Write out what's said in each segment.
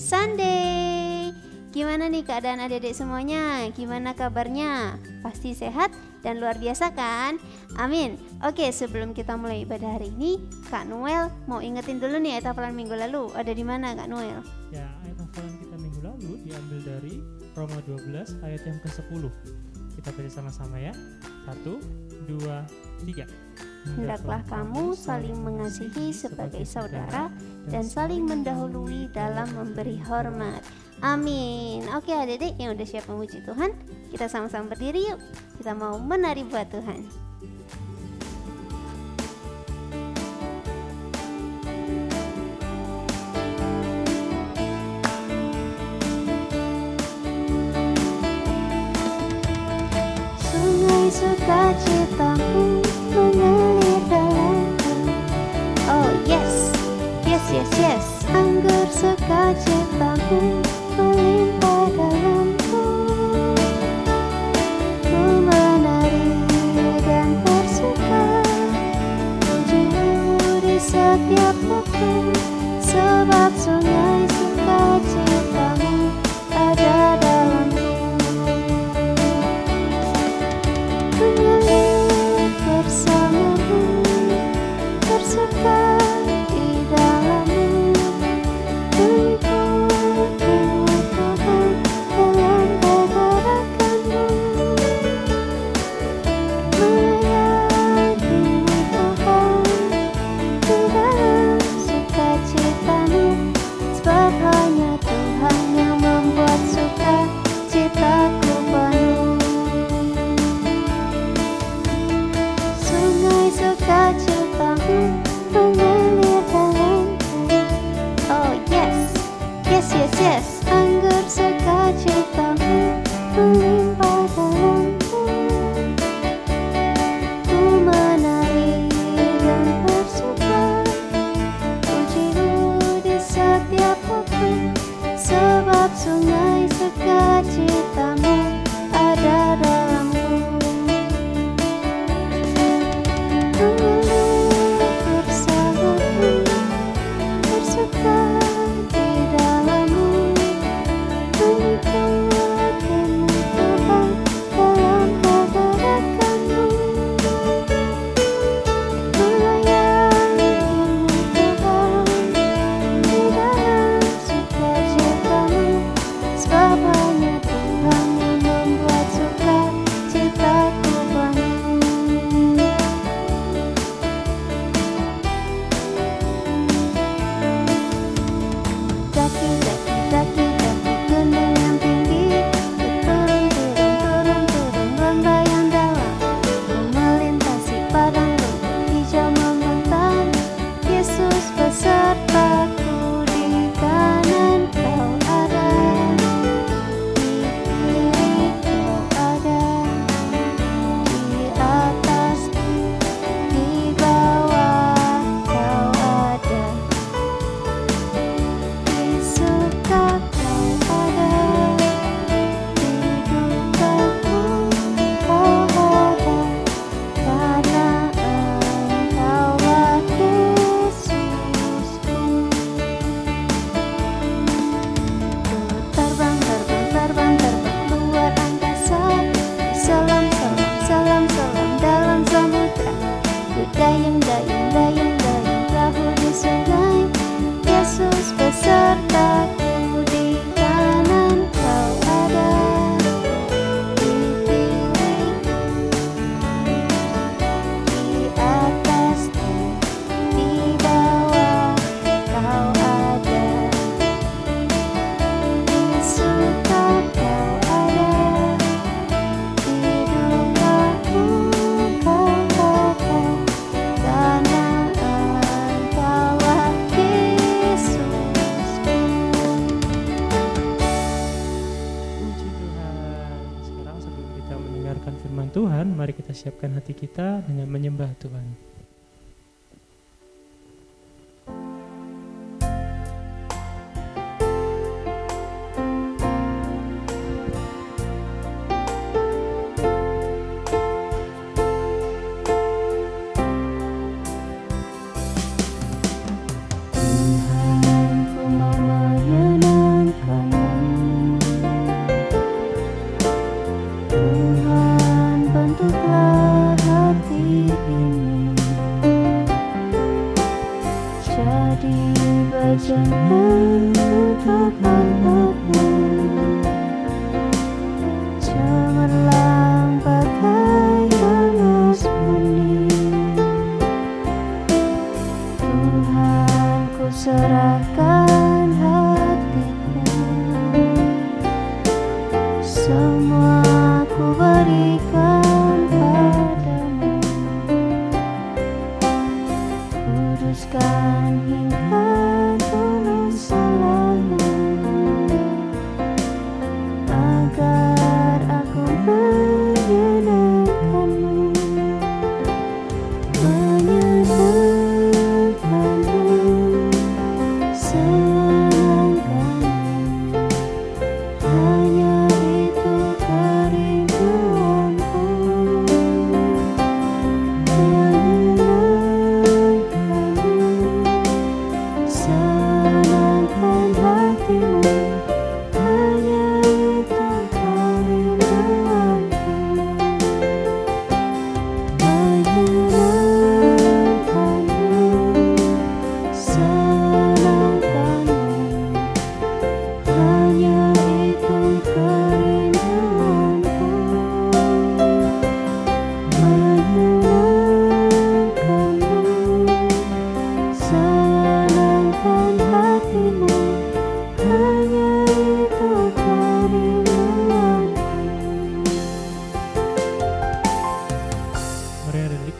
Sunday. Gimana nih keadaan adik-adik semuanya? Gimana kabarnya? Pasti sehat dan luar biasa kan? Amin. Oke, sebelum kita mulai ibadah hari ini, Kak Noel mau ingetin dulu nih ayat hafalan minggu lalu. Ada di mana Kak Noel? Ya, ayat hafalan kita minggu lalu diambil dari Roma 12 ayat yang ke-10. Kita baca sama-sama ya. 1, 2, 3. Hendaklah kamu saling mengasihi sebagai saudara dan saling mendahului dalam memberi hormat. Amin. Oke adik-adik yang udah siap memuji Tuhan, kita sama-sama berdiri yuk. Kita mau menari buat Tuhan. Sungai sukacitamu mengalir dalamku. Oh yes, yes, yes, yes. Anggur sukacitamu melimpah dalamku. Ku menari dan bersuka, pujimu di setiap waktu, sebab sungai sukacitamu ada dalamku. Mengalir bersamamu, bersuka di dalammu, mengikutimu Tuhan dalam pergerakanmu, melayanimu Tuhan di dalam sukacitamu, sebab hanya Tuhan yang membuat sukacitaku penuh. Sungai sukacitamu mengalir dalamku. Oh yes, yes, yes, yes. Anggur sukacitamu melimpah dalamku. Ku menari dan bersuka, pujimu di setiap waktu, sebab sungai sukacitamu ada dalamku. Mengalir bersamamu, bersuka di dalammu, mengikutimu Tuhan dalam pergerakanmu, melayanimu Tuhan di dalam sukacitamu, sebab hanya Tuhan yang membuat sukacitaku penuh. Daki, daki, daki, daki gunung yang tinggi, turun, turun, turun, turun lembah yang dalam. Ku melintasi padang rumput hijau membentang. Yesus besertaku, di kanan Kau ada, di kiri Kau ada, di atas, di bawah Kau ada. Di suka Kau ada, di dukaku Kau ada, karena Engkaulah Yesusku. Ku terbang, terbang, terbang, terbang luar angkasa, selam, selam, selam, selam dalam samudra. Ku dayung, dayung, dayung, dayung perahu di sungai. Yesus besertaku, di kanan Kau ada, di kiri, di atas, di bawah Kau ada. Di suka Kau ada, di dukaku Kau ada, karena Engkaulah Yesusku. Puji Tuhan. Sekarang sebelum kita mendengarkan firman Tuhan, mari kita siapkan hati kita dengan menyembah Tuhan. Tuhan, ku mau menyenangkan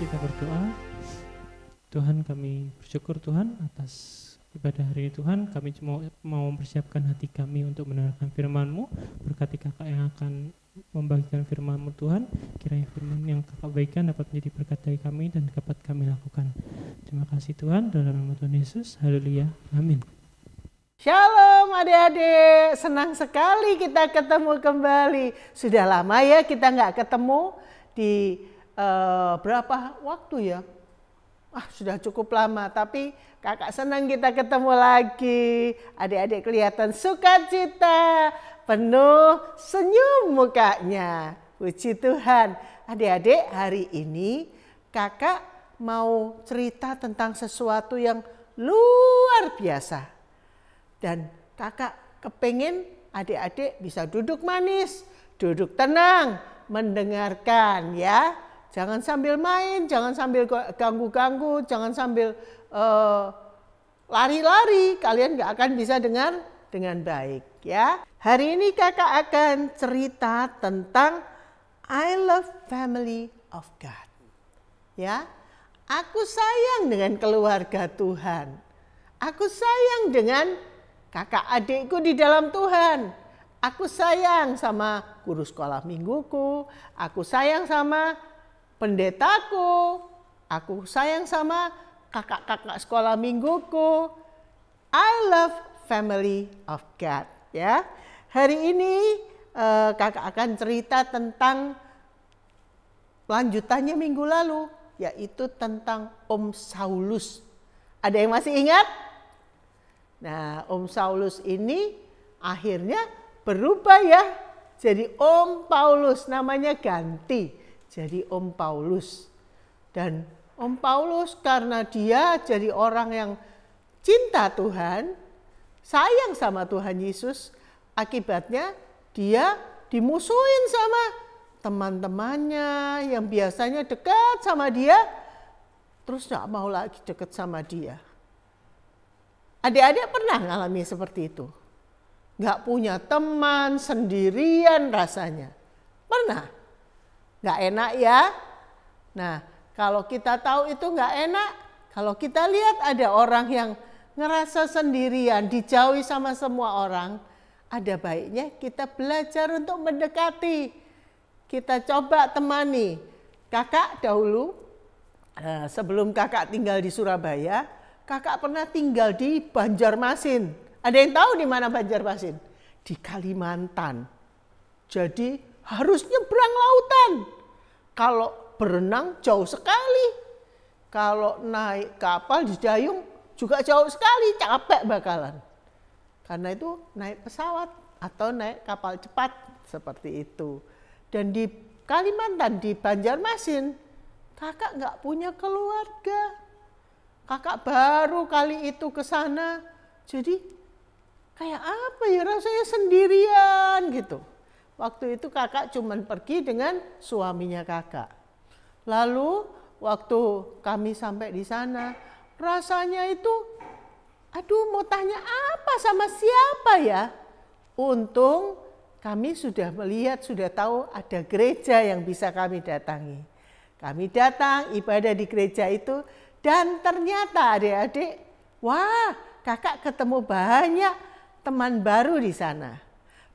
kita berdoa. Tuhan, kami bersyukur Tuhan atas ibadah hari ini Tuhan. Kami mau mempersiapkan hati kami untuk mendengarkan firman-Mu. Berkati kakak yang akan membagikan firman-Mu Tuhan. Kiranya firman yang kakak bagikan dapat menjadi berkat bagi kami dan dapat kami lakukan. Terima kasih Tuhan, dalam nama Tuhan Yesus. Haleluya. Amin. Shalom adik-adik, senang sekali kita ketemu kembali. Sudah lama ya kita nggak ketemu di berapa waktu ya? Sudah cukup lama, tapi kakak senang kita ketemu lagi. Adik-adik kelihatan sukacita, penuh senyum mukanya. Puji Tuhan. Adik-adik, hari ini kakak mau cerita tentang sesuatu yang luar biasa. Dan kakak kepengen adik-adik bisa duduk manis, duduk tenang, mendengarkan ya. Jangan sambil main, jangan sambil ganggu-ganggu, jangan sambil lari-lari. Kalian gak akan bisa dengar dengan baik ya. Hari ini kakak akan cerita tentang I love family of God. Ya, aku sayang dengan keluarga Tuhan. Aku sayang dengan kakak adikku di dalam Tuhan. Aku sayang sama guru sekolah mingguku. Aku sayang sama pendetaku. Aku sayang sama kakak-kakak sekolah mingguku. I love family of God. Ya, hari ini kakak akan cerita tentang lanjutannya minggu lalu, yaitu tentang Om Saulus. Ada yang masih ingat? Nah, Om Saulus ini akhirnya berubah ya, jadi Om Paulus, namanya ganti. Jadi Om Paulus. Dan Om Paulus karena dia jadi orang yang cinta Tuhan, sayang sama Tuhan Yesus, akibatnya dia dimusuhin sama teman-temannya yang biasanya dekat sama dia, terus gak mau lagi dekat sama dia. Adik-adik pernah ngalami seperti itu? Gak punya teman, sendirian rasanya. Pernah? Gak enak ya. Nah, kalau kita tahu itu gak enak, kalau kita lihat ada orang yang ngerasa sendirian, dijauhi sama semua orang, ada baiknya kita belajar untuk mendekati. Kita coba temani. Kakak dahulu, sebelum kakak tinggal di Surabaya, kakak pernah tinggal di Banjarmasin. Ada yang tahu di mana Banjarmasin? Di Kalimantan. Jadi harus nyebrang lautan. Kalau berenang jauh sekali. Kalau naik kapal di dayung juga jauh sekali, capek bakalan. Karena itu naik pesawat atau naik kapal cepat seperti itu. Dan di Kalimantan, di Banjarmasin, kakak nggak punya keluarga. Kakak baru kali itu ke sana. Jadi kayak apa ya, rasanya sendirian gitu. Waktu itu kakak cuman pergi dengan suaminya kakak. Lalu waktu kami sampai di sana, rasanya itu, aduh mau tanya apa sama siapa ya. Untung kami sudah melihat, sudah tahu ada gereja yang bisa kami datangi. Kami datang ibadah di gereja itu dan ternyata adik-adik, wah kakak ketemu banyak teman baru di sana.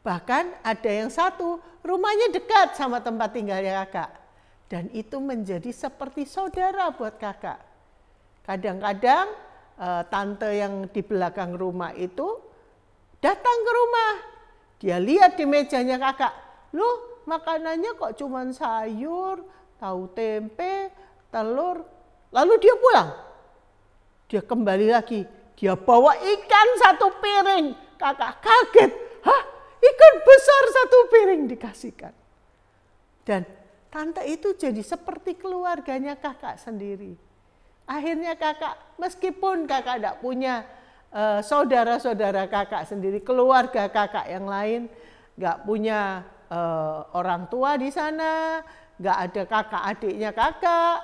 Bahkan ada yang satu rumahnya dekat sama tempat tinggalnya kakak. Dan itu menjadi seperti saudara buat kakak. Kadang-kadang tante yang di belakang rumah itu datang ke rumah. Dia lihat di mejanya kakak, loh makanannya kok cuman sayur, tahu tempe, telur. Lalu dia pulang. Dia kembali lagi, dia bawa ikan satu piring. Kakak kaget, hah? Ikan besar satu piring dikasihkan. Dan tante itu jadi seperti keluarganya kakak sendiri. Akhirnya kakak, meskipun kakak tidak punya saudara-saudara kakak sendiri, keluarga kakak yang lain, nggak punya orang tua di sana, nggak ada kakak adiknya kakak,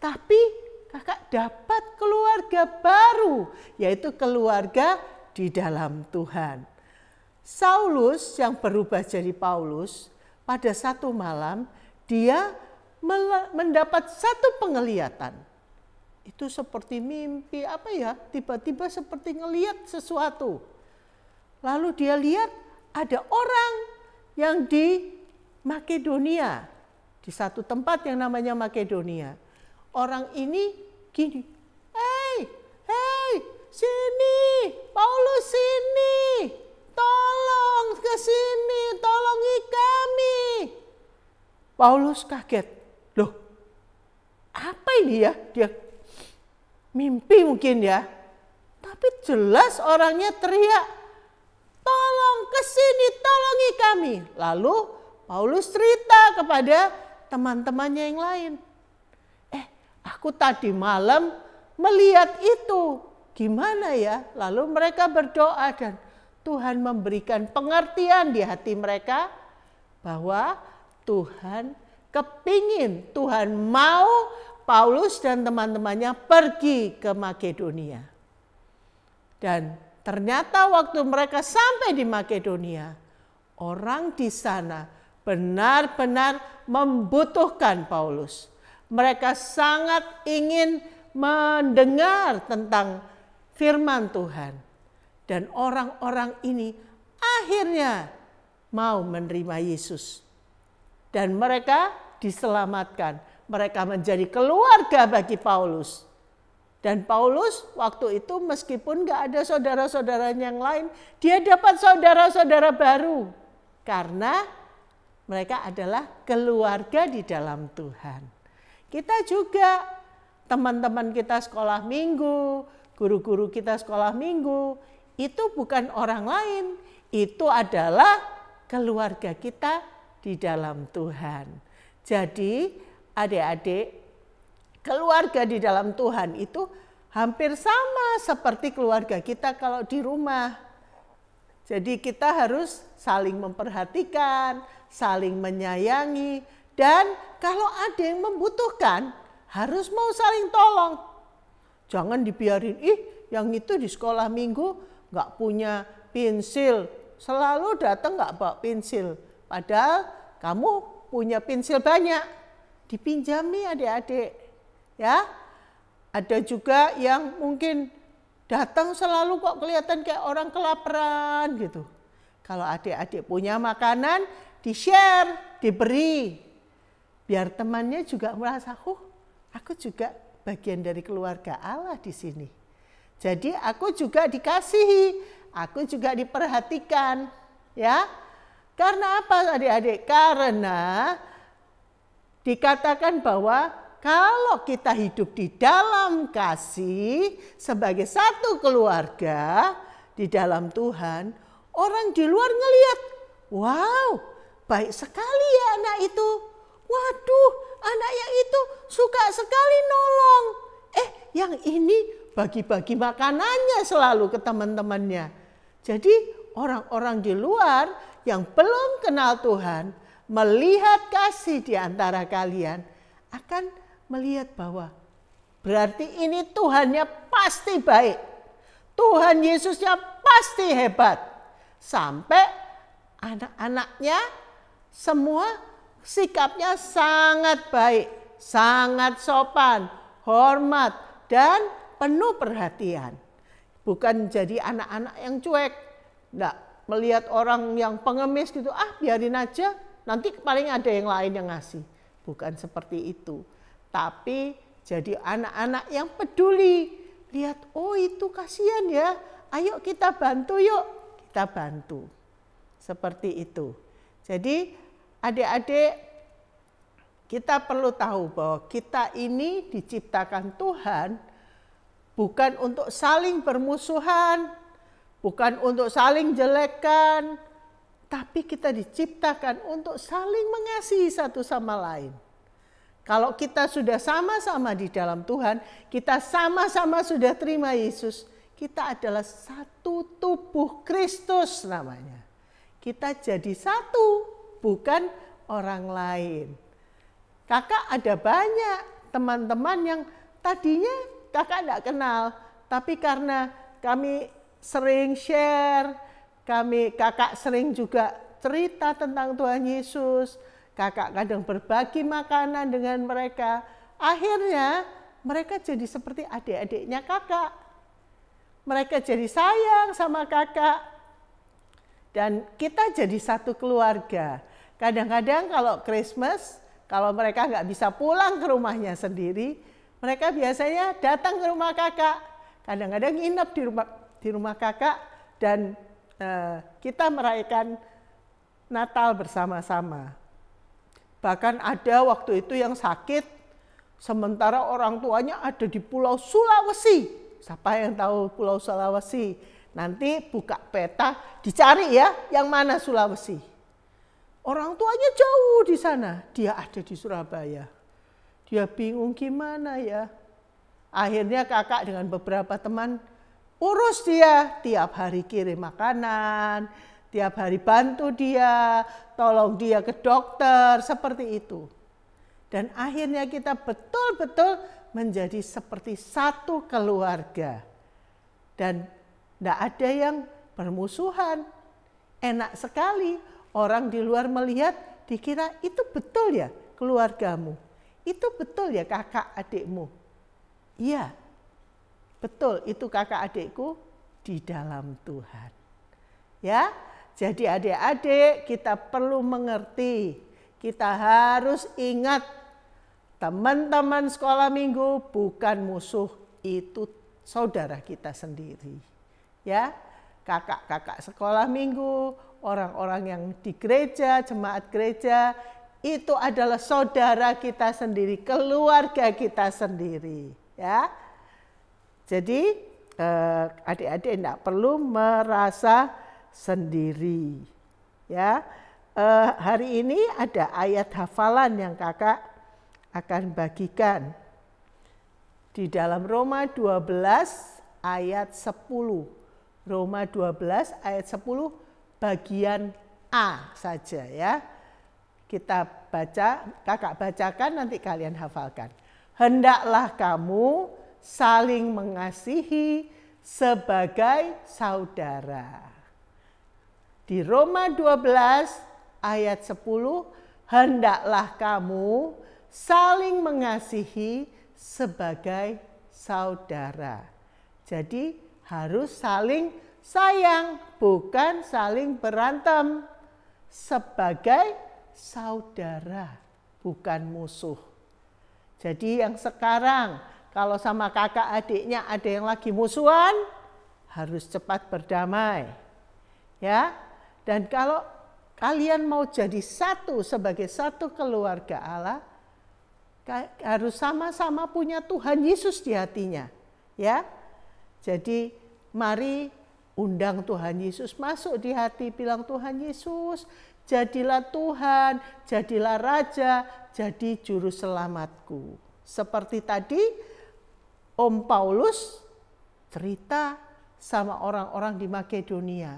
tapi kakak dapat keluarga baru, yaitu keluarga di dalam Tuhan. Saulus yang berubah jadi Paulus, pada satu malam dia mendapat satu penglihatan. Itu seperti mimpi, tiba-tiba seperti ngelihat sesuatu. Lalu dia lihat ada orang yang di Makedonia, di satu tempat yang namanya Makedonia. Orang ini gini, hei, sini, Paulus sini, tolong ke sini, tolongi kami. Paulus kaget, loh apa ini ya, dia mimpi mungkin ya, tapi jelas orangnya teriak, tolong ke sini, tolongi kami. Lalu Paulus cerita kepada teman-temannya yang lain. Aku tadi malam melihat itu, gimana ya? Lalu mereka berdoa dan Tuhan memberikan pengertian di hati mereka bahwa Tuhan kepingin, Tuhan mau Paulus dan teman-temannya pergi ke Makedonia. Dan ternyata waktu mereka sampai di Makedonia, orang di sana benar-benar membutuhkan Paulus. Mereka sangat ingin mendengar tentang firman Tuhan. Dan orang-orang ini akhirnya mau menerima Yesus. Dan mereka diselamatkan. Mereka menjadi keluarga bagi Paulus. Dan Paulus waktu itu meskipun gak ada saudara-saudaranya yang lain, dia dapat saudara-saudara baru. Karena mereka adalah keluarga di dalam Tuhan. Kita juga, teman-teman kita sekolah minggu, guru-guru kita sekolah minggu, itu bukan orang lain, itu adalah keluarga kita di dalam Tuhan. Jadi adik-adik, keluarga di dalam Tuhan itu hampir sama seperti keluarga kita kalau di rumah. Jadi kita harus saling memperhatikan, saling menyayangi, dan kalau ada yang membutuhkan harus mau saling tolong. Jangan dibiarin, yang itu di sekolah minggu gak punya pensil, selalu datang gak bawa pensil. Padahal kamu punya pensil banyak, dipinjami adik-adik. Ya, ada juga yang mungkin datang selalu kok kelihatan kayak orang kelaparan gitu. Kalau adik-adik punya makanan, di-share, diberi. Biar temannya juga merasa, aku juga bagian dari keluarga Allah di sini. Jadi aku juga dikasihi, aku juga diperhatikan. Ya, karena apa adik-adik? Karena dikatakan bahwa kalau kita hidup di dalam kasih sebagai satu keluarga di dalam Tuhan, orang di luar ngelihat, wow, baik sekali ya anak itu. Waduh, anaknya itu suka sekali nolong. Yang ini bagi-bagi makanannya selalu ke teman-temannya. Jadi orang-orang di luar yang belum kenal Tuhan, melihat kasih di antara kalian, akan melihat bahwa berarti ini Tuhannya pasti baik. Tuhan Yesusnya pasti hebat. Sampai anak-anaknya semua sikapnya sangat baik, sangat sopan, hormat, dan penuh perhatian. Bukan jadi anak-anak yang cuek. Nggak melihat orang yang pengemis gitu, biarin aja, nanti paling ada yang lain yang ngasih. Bukan seperti itu. Tapi jadi anak-anak yang peduli. Lihat, itu kasihan ya, ayo kita bantu yuk. Kita bantu. Seperti itu. Jadi adik-adik, kita perlu tahu bahwa kita ini diciptakan Tuhan bukan untuk saling bermusuhan, bukan untuk saling jelekan, tapi kita diciptakan untuk saling mengasihi satu sama lain. Kalau kita sudah sama-sama di dalam Tuhan, kita sama-sama sudah terima Yesus, kita adalah satu tubuh Kristus namanya. Kita jadi satu, bukan orang lain. Kakak ada banyak teman-teman yang tadinya kakak tidak kenal, tapi karena kami sering share, kakak sering juga cerita tentang Tuhan Yesus, kakak kadang berbagi makanan dengan mereka. Akhirnya mereka jadi seperti adik-adiknya kakak. Mereka jadi sayang sama kakak. Dan kita jadi satu keluarga. Kadang-kadang kalau Christmas, kalau mereka nggak bisa pulang ke rumahnya sendiri, mereka biasanya datang ke rumah kakak. Kadang-kadang nginep di rumah kakak dan kita merayakan Natal bersama-sama. Bahkan ada waktu itu yang sakit, sementara orang tuanya ada di Pulau Sulawesi. Siapa yang tahu Pulau Sulawesi? Nanti buka peta, dicari ya yang mana Sulawesi. Orang tuanya jauh di sana, dia ada di Surabaya. Dia bingung gimana ya. Akhirnya kakak dengan beberapa teman urus dia, tiap hari kirim makanan, tiap hari bantu dia, tolong dia ke dokter, seperti itu. Dan akhirnya kita betul-betul menjadi seperti satu keluarga. Dan tidak ada yang bermusuhan. Enak sekali orang di luar melihat, dikira itu betul ya keluargamu. Itu betul ya kakak adikmu. Iya, betul itu kakak adikku di dalam Tuhan. Ya, jadi adik-adik kita perlu mengerti. Kita harus ingat teman-teman sekolah minggu bukan musuh, itu saudara kita sendiri. Ya, kakak-kakak sekolah minggu, orang-orang yang di gereja, jemaat gereja, itu adalah saudara kita sendiri, keluarga kita sendiri. Ya, jadi adik-adik tidak perlu merasa sendiri. Ya, hari ini ada ayat hafalan yang kakak akan bagikan di dalam Roma 12 ayat 10. Roma 12 ayat 10 bagian A saja ya. Kita baca, kakak bacakan, nanti kalian hafalkan. Hendaklah kamu saling mengasihi sebagai saudara. Di Roma 12 ayat 10, hendaklah kamu saling mengasihi sebagai saudara. Jadi harus saling sayang, bukan saling berantem. Sebagai saudara, bukan musuh. Jadi yang sekarang kalau sama kakak adiknya ada yang lagi musuhan, harus cepat berdamai. Ya. Dan kalau kalian mau jadi satu sebagai satu keluarga Allah, harus sama-sama punya Tuhan Yesus di hatinya. Ya. Jadi mari undang Tuhan Yesus masuk di hati, bilang Tuhan Yesus, jadilah Tuhan, jadilah Raja, jadi juru selamatku. Seperti tadi Om Paulus cerita sama orang-orang di Makedonia.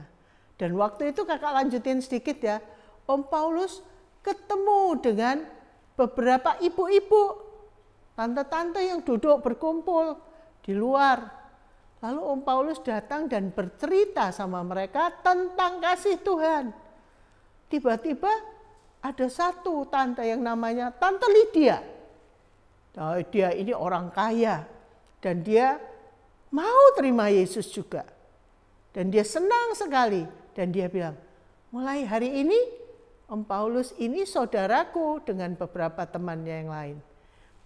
Dan waktu itu kakak lanjutin sedikit ya, Om Paulus ketemu dengan beberapa ibu-ibu, tante-tante yang duduk berkumpul di luar. Lalu Om Paulus datang dan bercerita sama mereka tentang kasih Tuhan. Tiba-tiba ada satu tante yang namanya Tante Lydia. Nah, dia ini orang kaya dan dia mau terima Yesus juga. Dan dia senang sekali dan dia bilang, mulai hari ini Om Paulus ini saudaraku dengan beberapa temannya yang lain.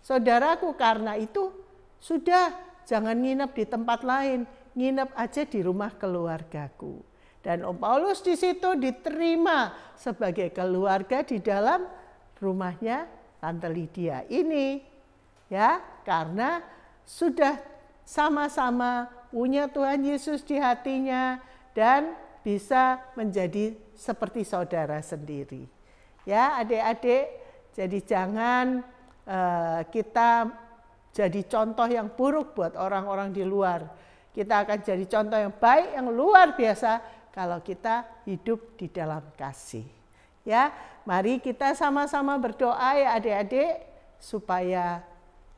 Saudaraku, karena itu sudah jangan nginep di tempat lain, nginep aja di rumah keluargaku. Dan Om Paulus di situ diterima sebagai keluarga di dalam rumahnya Tante Lydia ini. Ya, karena sudah sama-sama punya Tuhan Yesus di hatinya dan bisa menjadi seperti saudara sendiri. Ya, adik-adik, jadi jangan kita jadi contoh yang buruk buat orang-orang di luar. Kita akan jadi contoh yang baik, yang luar biasa kalau kita hidup di dalam kasih. Ya, mari kita sama-sama berdoa ya adik-adik, supaya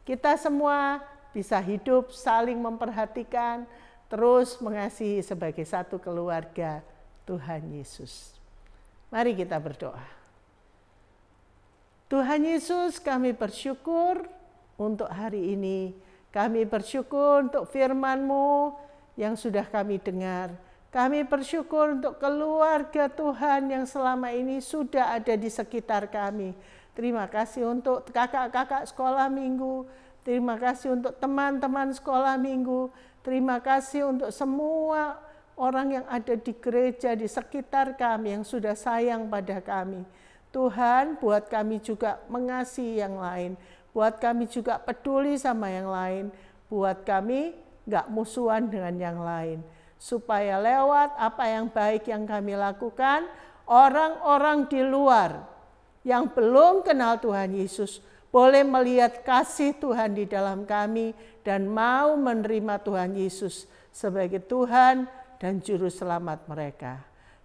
kita semua bisa hidup saling memperhatikan, terus mengasihi sebagai satu keluarga Tuhan Yesus. Mari kita berdoa. Tuhan Yesus, kami bersyukur untuk hari ini. Kami bersyukur untuk firman-Mu yang sudah kami dengar. Kami bersyukur untuk keluarga Tuhan yang selama ini sudah ada di sekitar kami. Terima kasih untuk kakak-kakak sekolah minggu. Terima kasih untuk teman-teman sekolah minggu. Terima kasih untuk semua orang yang ada di gereja di sekitar kami yang sudah sayang pada kami. Tuhan, buat kami juga mengasihi yang lain. Buat kami juga peduli sama yang lain. Buat kami gak musuhan dengan yang lain. Supaya lewat apa yang baik yang kami lakukan, orang-orang di luar yang belum kenal Tuhan Yesus boleh melihat kasih Tuhan di dalam kami dan mau menerima Tuhan Yesus sebagai Tuhan dan Juru Selamat mereka.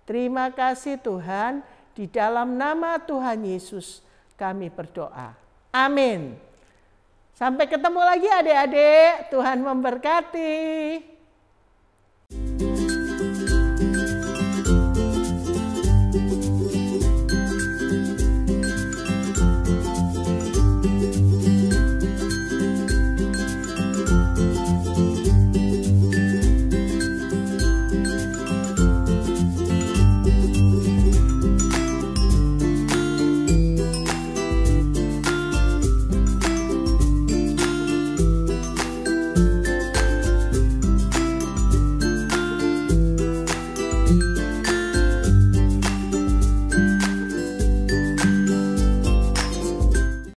Terima kasih Tuhan, di dalam nama Tuhan Yesus kami berdoa. Amin. Sampai ketemu lagi adik-adik, Tuhan memberkati.